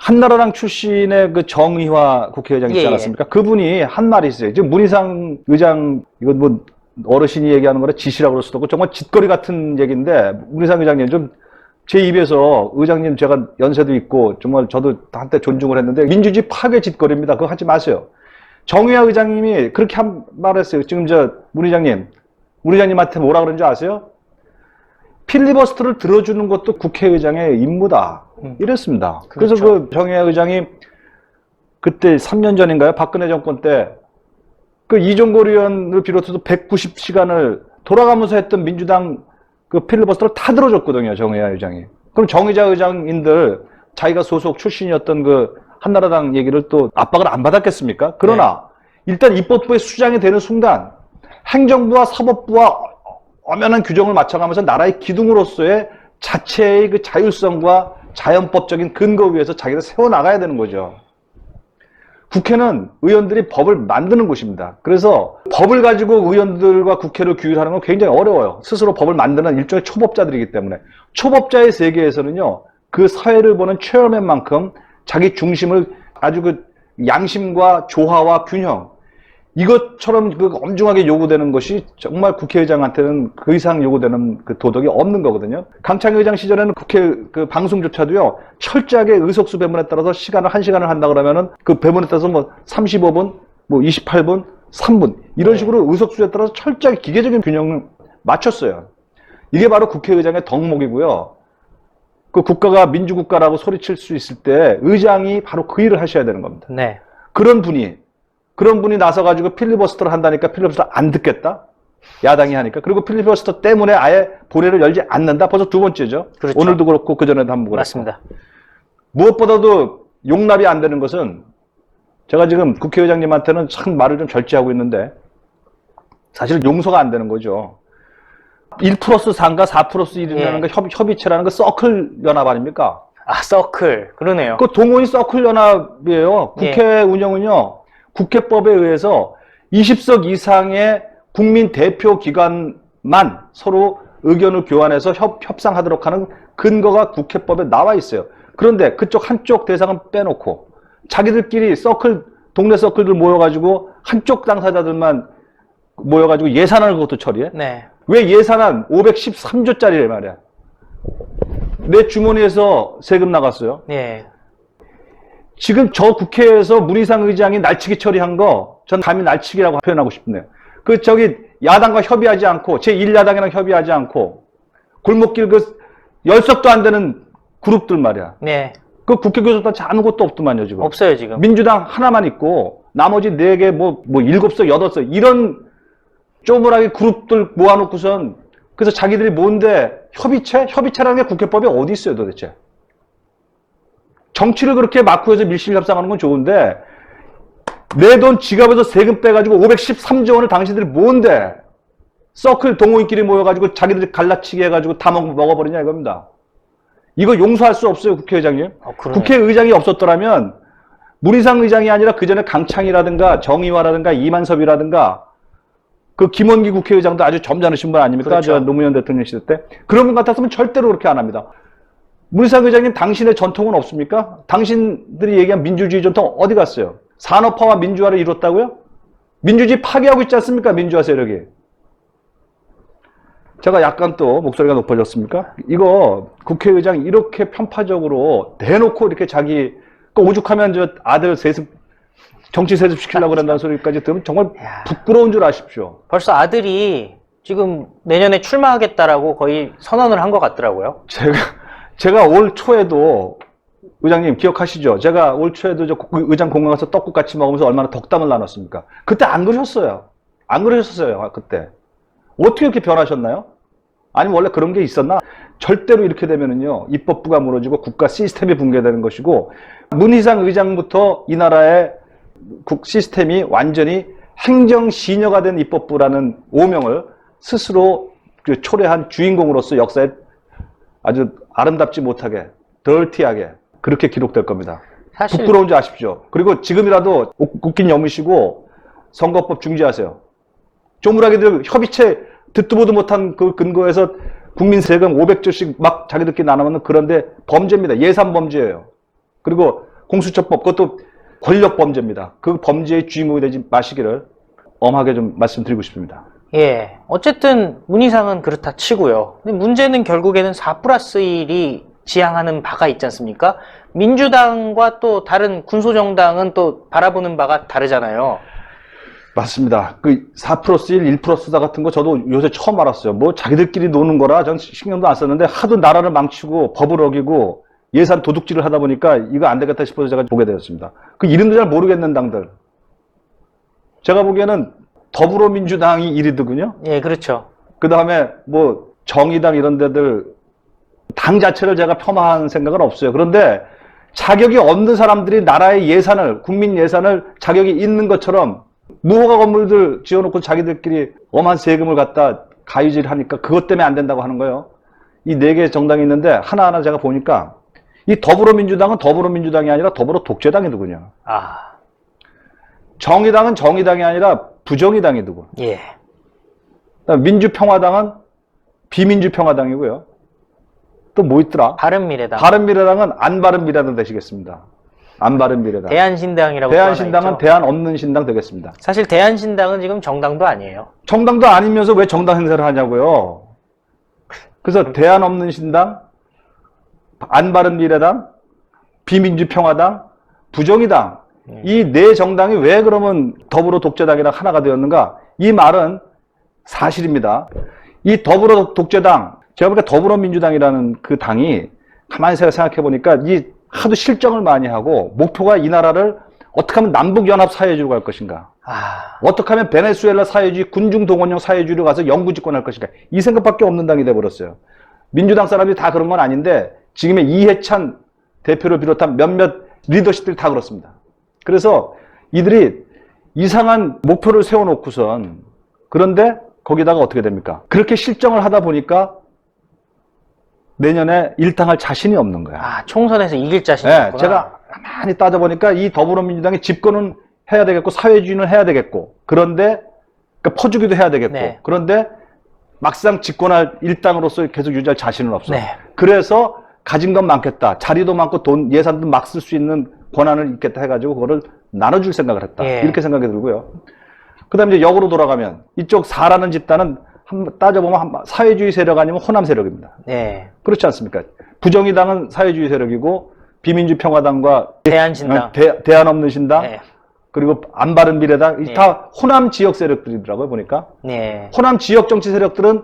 한나라당 출신의 그 정의화 국회의장 있지 않았습니까? 그분이 한 말이 있어요. 지금 문희상 의장, 이건 뭐 어르신이 얘기하는 거라 지시라고 그럴 수도 없고 정말 짓거리 같은 얘기인데, 문희상 의장님 좀 제 입에서, 의장님 제가 연세도 있고 정말 저도 한때 존중을 했는데 민주주의 파괴 짓거리입니다. 그거 하지 마세요. 정의화 의장님이 그렇게 한 말을 했어요. 지금 문 의장님한테 뭐라 그런지 아세요? 필리버스터를 들어주는 것도 국회의장의 임무다. 이랬습니다. 그렇죠. 그래서 그 정의화 의장이 그때 3년 전인가요? 박근혜 정권 때 그 이종걸 의원을 비롯해서 190시간을 돌아가면서 했던 민주당 그 필리버스터를 다 들어줬거든요. 정의화 의장이. 그럼 정의자 의장인들 자기가 소속 출신이었던 그 한나라당 얘기를 또 압박을 안 받았겠습니까? 그러나 일단 입법부의 수장이 되는 순간 행정부와 사법부와 엄연한 규정을 맞춰가면서 나라의 기둥으로서의 자체의 그 자율성과 자연법적인 근거 위에서 자기를 세워나가야 되는 거죠. 국회는 의원들이 법을 만드는 곳입니다. 그래서 법을 가지고 의원들과 국회를 규율하는 건 굉장히 어려워요. 스스로 법을 만드는 일종의 초법자들이기 때문에. 초법자의 세계에서는요, 그 사회를 보는 체어맨만큼 자기 중심을 아주 그 양심과 조화와 균형, 이것처럼 그 엄중하게 요구되는 것이 정말 국회의장한테는 그 이상 요구되는 그 도덕이 없는 거거든요. 강창일 의장 시절에는 국회 그 방송조차도요, 철저하게 의석수 배분에 따라서 시간을 1시간을 한다 그러면은 그 배분에 따라서 뭐 35분, 뭐 28분, 3분 이런 식으로 의석수에 따라서 철저하게 기계적인 균형을 맞췄어요. 이게 바로 국회의장의 덕목이고요. 그 국가가 민주국가라고 소리칠 수 있을 때 의장이 바로 그 일을 하셔야 되는 겁니다. 네. 그런 분이 나서가지고 필리버스터를 한다니까 필리버스터 안 듣겠다? 야당이 하니까. 그리고 필리버스터 때문에 아예 본회의를 열지 않는다? 벌써 두 번째죠. 그렇죠. 오늘도 그렇고 그전에도 한번 그렇고. 맞습니다. 무엇보다도 용납이 안 되는 것은, 제가 지금 국회의장님한테는 참 말을 좀 절제하고 있는데 사실 용서가 안 되는 거죠. 1+4인가 4+1이라는 거 협의체라는 거 서클 연합 아닙니까? 아, 서클. 그러네요. 그 동호인 서클 연합이에요. 국회 운영은요, 국회법에 의해서 20석 이상의 국민 대표 기관만 서로 의견을 교환해서 협상하도록 하는 근거가 국회법에 나와 있어요. 그런데 그쪽 한쪽 대상은 빼놓고 자기들끼리 동네 서클들 모여가지고 한쪽 당사자들만 모여가지고 예산안을 그것도 처리해? 네. 왜 예산안 513조짜리래 말이야. 내 주머니에서 세금 나갔어요. 예. 지금 저 국회에서 문희상 의장이 날치기 처리한 거, 전 감히 날치기라고 표현하고 싶네요. 야당과 협의하지 않고, 제1야당이랑 협의하지 않고, 골목길 그 10석도 안 되는 그룹들 말이야. 네. 그 국회 교섭단체 아무것도 없더만요, 지금. 없어요, 지금. 민주당 하나만 있고, 나머지 4개, 7석, 8석, 이런 쪼무라기 그룹들 모아놓고선, 그래서 자기들이 뭔데, 협의체라는 게 국회법에 어디 있어요, 도대체? 정치를 그렇게 막후해서 밀실협상하는 건 좋은데, 내 돈 지갑에서 세금 빼가지고 513조 원을 당신들이 뭔데 서클 동호인끼리 모여가지고 자기들이 갈라치기 해가지고 다 먹어버리냐 이겁니다. 이거 용서할 수 없어요, 국회의장님. 국회의장이 없었더라면 문희상 의장이 아니라 그 전에 강창이라든가 정의화라든가 이만섭이라든가 그 김원기 국회의장도 아주 점잖으신 분 아닙니까? 그렇죠. 저 노무현 대통령 시절 때. 그런 분 같았으면 절대로 그렇게 안 합니다. 문희상 의장님, 당신의 전통은 없습니까? 당신들이 얘기한 민주주의 전통 어디 갔어요? 산업화와 민주화를 이뤘다고요? 민주주의 파괴하고 있지 않습니까? 민주화 세력이. 제가 약간 또 목소리가 높아졌습니까? 이거 국회의장 이렇게 편파적으로 대놓고 이렇게 자기 오죽하면 저 아들 정치 세습시키려고 그런다는 소리까지 들으면 정말 부끄러운 줄 아십시오. 벌써 아들이 지금 내년에 출마하겠다라고 거의 선언을 한 것 같더라고요. 제가 올 초에도, 의장님 기억하시죠? 제가 올 초에도 의장 공항 가서 떡국 같이 먹으면서 얼마나 덕담을 나눴습니까? 그때 안 그러셨어요. 안 그러셨어요, 그때. 어떻게 이렇게 변하셨나요? 아니면 원래 그런 게 있었나? 절대로 이렇게 되면은요, 입법부가 무너지고 국가 시스템이 붕괴되는 것이고, 문희상 의장부터 이 나라의 시스템이 완전히 행정시녀가 된 입법부라는 오명을 스스로 초래한 주인공으로서 역사에 아주 아름답지 못하게, 덜티하게 그렇게 기록될 겁니다. 사실... 부끄러운지 아십시오. 그리고 지금이라도 웃긴 여무시고 선거법 중지하세요. 쪼무라기들 협의체 듣도 보도 못한 그 근거에서 국민 세금 500조씩 막 자기들끼리 나눠먹는, 그런데 범죄입니다. 예산 범죄예요. 그리고 공수처법, 그것도 권력 범죄입니다. 그 범죄의 주인공이 되지 마시기를 엄하게 좀 말씀드리고 싶습니다. 예. 어쨌든 문희상은 그렇다 치고요. 근데 문제는 결국에는 4+1이 지향하는 바가 있지 않습니까? 민주당과 또 다른 군소정당은 또 바라보는 바가 다르잖아요. 맞습니다. 그 4+1, 1+4 같은 거 저도 요새 처음 알았어요. 뭐 자기들끼리 노는 거라 전 신경도 안 썼는데 하도 나라를 망치고 법을 어기고 예산 도둑질을 하다 보니까 이거 안 되겠다 싶어서 제가 보게 되었습니다. 그 이름도 잘 모르겠는 당들. 제가 보기에는 더불어민주당이 1위더군요. 예, 그렇죠. 그 다음에 뭐 정의당 이런 데들 당 자체를 제가 폄하하는 생각은 없어요. 그런데 자격이 없는 사람들이 나라의 예산을, 국민 예산을 자격이 있는 것처럼 무허가 건물들 지어놓고 자기들끼리 엄한 세금을 갖다 가위질하니까 그것 때문에 안 된다고 하는 거예요. 이 4개 정당이 있는데 하나하나 제가 보니까 이 더불어민주당은 더불어민주당이 아니라 더불어 독재당이더군요. 아, 정의당은 정의당이 아니라 부정의당이더군. 예. 민주평화당은 비민주평화당이고요. 또 뭐 있더라? 바른미래당. 바른미래당은 안바른미래당 되시겠습니다. 안바른미래당. 대한신당이라고 또 하나 대한신당은 있죠. 대한 없는 신당 되겠습니다. 사실 대한신당은 지금 정당도 아니에요. 정당도 아니면서 왜 정당 행세를 하냐고요. 그래서 대안 없는 신당, 안바른미래당, 비민주평화당, 부정의당 이 4정당이 왜 그러면 더불어 독재당이랑 하나가 되었는가? 이 말은 사실입니다. 이 더불어 독재당, 제가 보니까 더불어민주당이라는 그 당이 가만히 생각해 보니까 이 하도 실정을 많이 하고 목표가 이 나라를 어떻게 하면 남북연합 사회주의로 갈 것인가? 아, 어떻게 하면 베네수엘라 사회주의, 군중동원형 사회주의로 가서 영구 집권할 것인가? 이 생각밖에 없는 당이 돼버렸어요. 민주당 사람들이 다 그런 건 아닌데 지금의 이해찬 대표를 비롯한 몇몇 리더십들이 다 그렇습니다. 그래서 이들이 이상한 목표를 세워놓고선 그런데 거기다가 어떻게 됩니까? 그렇게 실정을 하다 보니까 내년에 일당할 자신이 없는 거야. 아, 총선에서 이길 자신이 네, 없구나. 제가 가만히 따져보니까 이 더불어민주당이 집권은 해야 되겠고 사회주의는 해야 되겠고 그런데 그러니까 퍼주기도 해야 되겠고 네. 그런데 막상 집권할 일당으로서 계속 유지할 자신은 없어. 네. 그래서 가진 건 많겠다. 자리도 많고 돈 예산도 막 쓸 수 있는 권한을 있겠다 해가지고 그거를 나눠줄 생각을 했다. 예. 이렇게 생각이 들고요. 그 다음에 이제 역으로 돌아가면 이쪽 4라는 집단은 따져보면 사회주의 세력 아니면 호남 세력입니다. 네. 그렇지 않습니까? 부정의당은 사회주의 세력이고 비민주평화당과 대한신당. 대안 없는 신당 네. 그리고 안바른미래당 네. 다 호남 지역 세력들이더라고요 보니까. 네. 호남 지역 정치 세력들은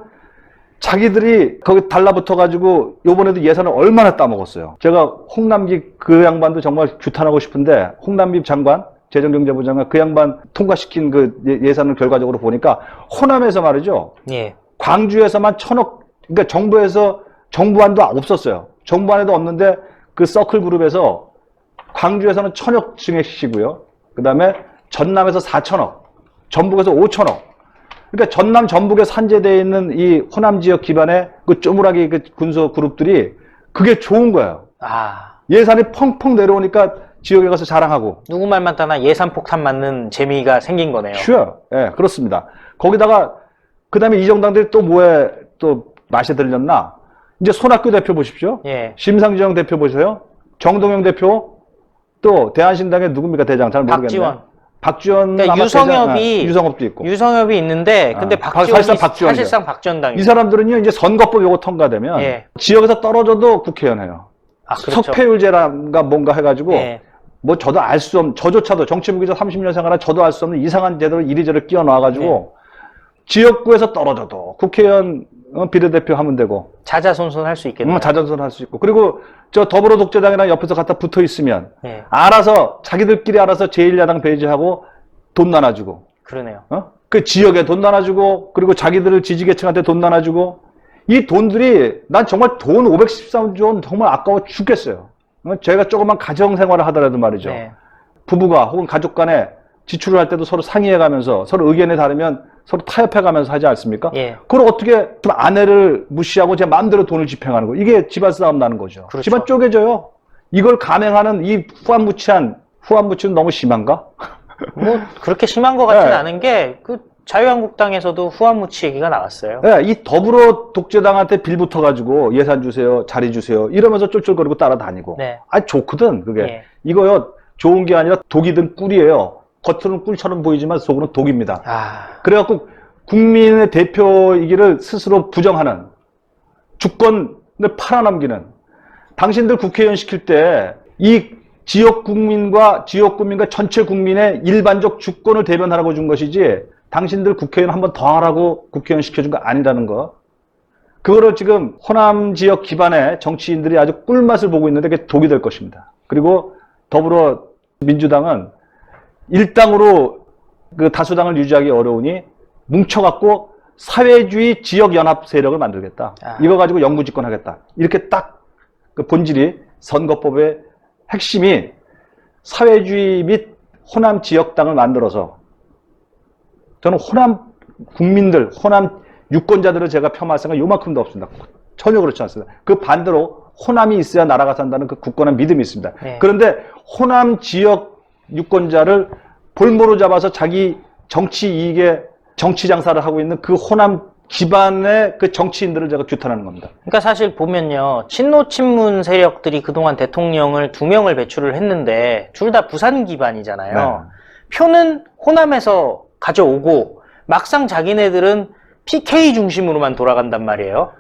자기들이 거기 달라붙어 가지고 요번에도 예산을 얼마나 따먹었어요. 제가 홍남기 그 양반도 정말 규탄하고 싶은데 홍남기 장관 재정경제부 장관 그 양반 통과시킨 그 예산을 결과적으로 보니까 호남에서 말이죠. 예. 광주에서만 1,000억, 그러니까 정부에서 정부안도 없었어요. 정부안에도 없는데 그 서클 그룹에서 광주에서는 1,000억 증액시키고요. 그 다음에 전남에서 4,000억, 전북에서 5,000억. 그러니까 전남, 전북에 산재되어 있는 이 호남 지역 기반의 그 쪼무라기 그 군소 그룹들이 그게 좋은 거예요. 아, 예산이 펑펑 내려오니까 지역에 가서 자랑하고. 누구 말만 따나 예산 폭탄 맞는 재미가 생긴 거네요. sure. 예, 그렇습니다. 거기다가 그 다음에 이 정당들이 또 뭐에 또 맛이 들렸나? 이제 손학규 대표 보십시오. 예. 심상정 대표 보세요. 정동영 대표 또 대한신당의 누굽니까 대장 잘 모르겠네요. 박지원. 박지원 그러니까 아마 유성엽이 대장, 유성엽도 있고. 유성엽이 있는데 근데 아, 박지원이 사실상 박지원이죠. 사실상 박지원당이에요. 이 사람들은요 이제 선거법 요거 통과되면 예. 지역에서 떨어져도 국회의원 해요. 아, 그렇죠. 석패율제란가 뭔가 해가지고 예. 뭐 저도 알 수 없는 저조차도 정치무기자 30년 생활한 저도 알 수 없는 이상한 제도를 이리저리 끼워 넣어가지고 지역구에서 떨어져도 국회의원 비례대표 하면 되고 자자손손 할 수 있겠네요. 자전선 할 수 있고 그리고 저 더불어 독재당이랑 옆에서 갖다 붙어 있으면 예. 알아서 자기들끼리 알아서 제1야당 배제하고 돈 나눠주고 그러네요. 그 지역에 돈 나눠주고 그리고 자기들 지지계층한테 돈 나눠주고 이 돈들이 난 정말 돈 513조 원 정말 아까워 죽겠어요. 저희가 조그만 가정생활을 하더라도 말이죠. 네. 부부가 혹은 가족 간에 지출을 할 때도 서로 상의해가면서 서로 의견이 다르면 서로 타협해가면서 하지 않습니까? 예. 그걸 어떻게 좀 아내를 무시하고 제 마음대로 돈을 집행하는 거 이게 집안 싸움 나는 거죠. 그렇죠. 집안 쪼개져요. 이걸 감행하는 이 후안무치는 너무 심한가? 뭐 그렇게 심한 것 같진 네. 않은 게 그 자유한국당에서도 후안무치 얘기가 나왔어요. 네, 이 더불어 독재당한테 빌붙어가지고 예산 주세요, 자리 주세요 이러면서 쫄쫄거리고 따라다니고. 네. 좋거든 그게. 예. 이거요, 좋은 게 아니라 독이 든 꿀이에요. 겉으로는 꿀처럼 보이지만 속으로는 독입니다. 그래갖고 국민의 대표이기를 스스로 부정하는, 주권을 팔아넘기는, 당신들 국회의원 시킬 때 이 지역 국민과 전체 국민의 일반적 주권을 대변하라고 준 것이지, 당신들 국회의원 한 번 더 하라고 국회의원 시켜준 거 아니라는 거. 그거를 지금 호남 지역 기반의 정치인들이 아주 꿀맛을 보고 있는데 그게 독이 될 것입니다. 그리고 더불어민주당은 일당으로 그 다수당을 유지하기 어려우니 뭉쳐갖고 사회주의 지역연합 세력을 만들겠다. 이거 가지고 영구집권하겠다. 이렇게 딱 그 본질이, 선거법의 핵심이 사회주의 및 호남 지역당을 만들어서, 저는 호남 국민들, 호남 유권자들을 제가 폄하할 생각 요만큼도 없습니다. 전혀 그렇지 않습니다. 그 반대로 호남이 있어야 나라가 산다는 그 굳건한 믿음이 있습니다. 네. 그런데 호남 지역 유권자를 볼모로 잡아서 자기 정치 이익에 정치 장사를 하고 있는 그 호남 기반의 그 정치인들을 제가 규탄하는 겁니다. 그러니까 사실 보면요, 친노 친문 세력들이 그동안 대통령을 2명을 배출을 했는데 둘 다 부산 기반이잖아요. 네. 표는 호남에서 가져오고 막상 자기네들은 PK 중심으로만 돌아간단 말이에요.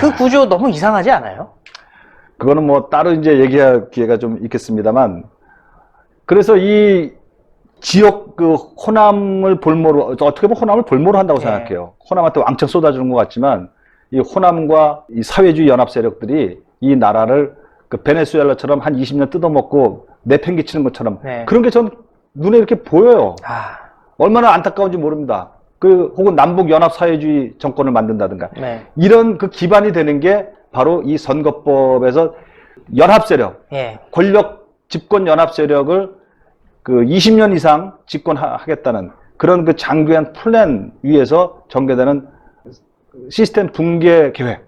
그 구조 너무 이상하지 않아요? 그거는 뭐 따로 이제 얘기할 기회가 좀 있겠습니다만, 그래서 이 지역 그 호남을 볼모로, 어떻게 보면 호남을 볼모로 한다고 생각해요. 호남한테 왕창 쏟아주는 것 같지만, 이 호남과 이 사회주의 연합 세력들이 이 나라를 그 베네수엘라처럼 한 20년 뜯어먹고 내팽개치는 것처럼, 그런 게 전 눈에 이렇게 보여요. 얼마나 안타까운지 모릅니다. 그 혹은 남북 연합 사회주의 정권을 만든다든가, 이런 그 기반이 되는 게 바로 이 선거법에서 연합 세력, 권력 집권 연합 세력을 그 20년 이상 집권하겠다는 그런 그 장기한 플랜 위에서 전개되는 시스템 붕괴 계획,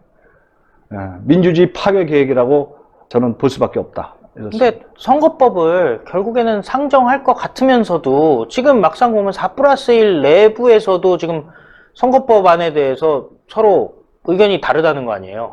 민주주의 파괴 계획이라고 저는 볼 수밖에 없다. 근데 선거법을 결국에는 상정할 것 같으면서도 지금 막상 보면 4+1 내부에서도 지금 선거법안에 대해서 서로 의견이 다르다는 거 아니에요?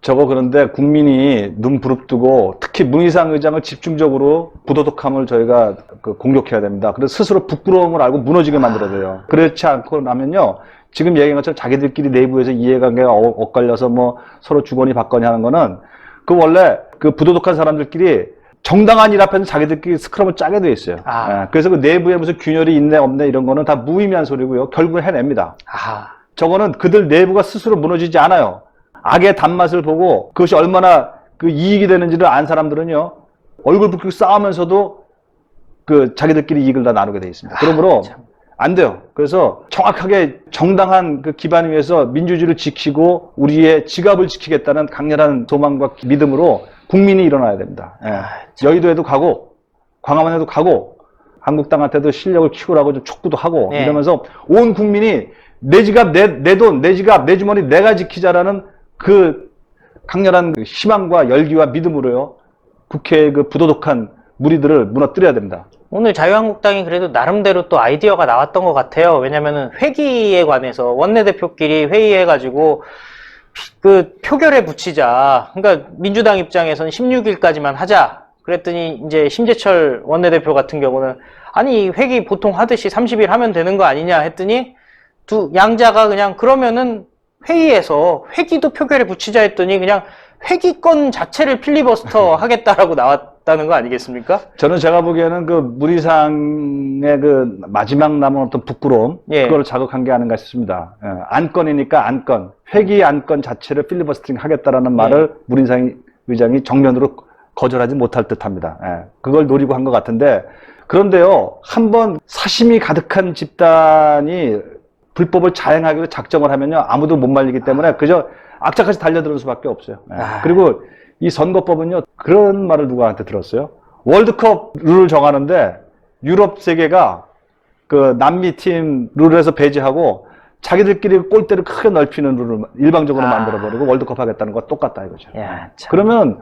저거 그런데 국민이 눈 부릅뜨고 특히 문희상 의장을 집중적으로 부도덕함을 저희가 그 공격해야 됩니다. 그래서 스스로 부끄러움을 알고 무너지게 만들어야 돼요. 그렇지 않고 나면요, 지금 얘기한 것처럼 자기들끼리 내부에서 이해관계가 엇갈려서 뭐 서로 주거니 받거니 하는 거는, 그 원래 그 부도덕한 사람들끼리 정당한 일 앞에서 자기들끼리 스크럼을 짜게 돼 있어요. 그래서 그 내부에 무슨 균열이 있네 없네 이런 거는 다 무의미한 소리고요. 결국은 해냅니다. 저거는 그들 내부가 스스로 무너지지 않아요. 악의 단맛을 보고 그것이 얼마나 그 이익이 되는지를 안 사람들은요, 얼굴 붉히고 싸우면서도 그 자기들끼리 이익을 다 나누게 돼 있습니다. 그러므로 안 돼요. 그래서 정확하게 정당한 그 기반 위에서 민주주의를 지키고 우리의 지갑을 지키겠다는 강렬한 소망과 믿음으로 국민이 일어나야 됩니다. 여의도에도 가고 광화문에도 가고 한국당한테도 실력을 키우라고 좀 촉구도 하고 이러면서 온 국민이 내 지갑, 내 돈, 내 지갑, 내 주머니 내가 지키자라는 그 강렬한 희망과 열기와 믿음으로요, 국회의 그 부도덕한 무리들을 무너뜨려야 됩니다. 오늘 자유한국당이 그래도 나름대로 또 아이디어가 나왔던 것 같아요. 왜냐면은 회기에 관해서 원내대표끼리 회의해가지고 그 표결에 붙이자. 그러니까 민주당 입장에서는 16일까지만 하자. 그랬더니 이제 심재철 원내대표 같은 경우는 아니 회기 보통 하듯이 30일 하면 되는 거 아니냐 했더니 양자가 그냥 그러면은 회의에서 회기도 표결에 붙이자 했더니 그냥 회기권 자체를 필리버스터 하겠다라고 나왔다는 거 아니겠습니까? 저는 제가 보기에는 그 문희상의 그 마지막 남은 어떤 부끄러움, 그걸 자극한 게 아닌가 싶습니다. 안건이니까 안건, 회기 안건 자체를 필리버스팅 하겠다라는 말을 문희상 의장이 정면으로 거절하지 못할 듯합니다. 그걸 노리고 한 것 같은데, 그런데요, 한번 사심이 가득한 집단이 불법을 자행하기로 작정을 하면요, 아무도 못 말리기 때문에 그저 악착같이 달려드는 수밖에 없어요. 그리고 이 선거법은요, 그런 말을 누구한테 들었어요? 월드컵 룰을 정하는데 유럽 세계가 그 남미 팀 룰에서 배제하고 자기들끼리 골대를 크게 넓히는 룰을 일방적으로 만들어버리고 월드컵 하겠다는 거 똑같다 이거죠. 그러면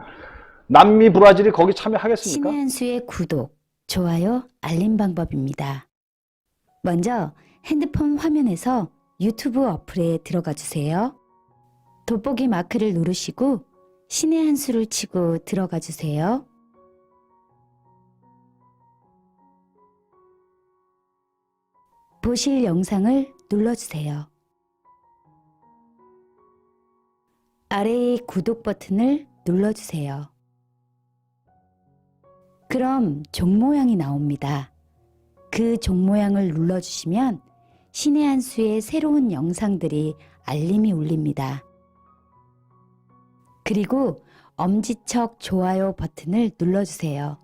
남미, 브라질이 거기 참여하겠습니까? 신의 한 수의 구독, 좋아요, 알림 방법입니다. 먼저 핸드폰 화면에서 유튜브 어플에 들어가 주세요. 돋보기 마크를 누르시고 신의 한 수를 치고 들어가 주세요. 보실 영상을 눌러주세요. 아래의 구독 버튼을 눌러주세요. 그럼 종 모양이 나옵니다. 그 종 모양을 눌러주시면 신의 한 수의 새로운 영상들이 알림이 울립니다. 그리고 엄지척 좋아요 버튼을 눌러주세요.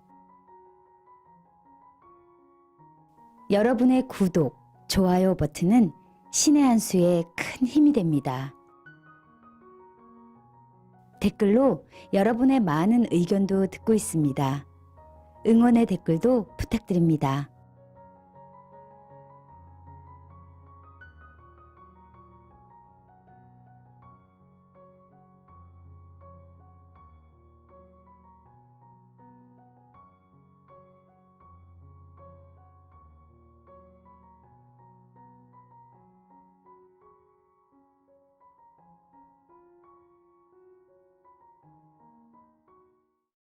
여러분의 구독, 좋아요 버튼은 신의 한 수에 큰 힘이 됩니다. 댓글로 여러분의 많은 의견도 듣고 있습니다. 응원의 댓글도 부탁드립니다.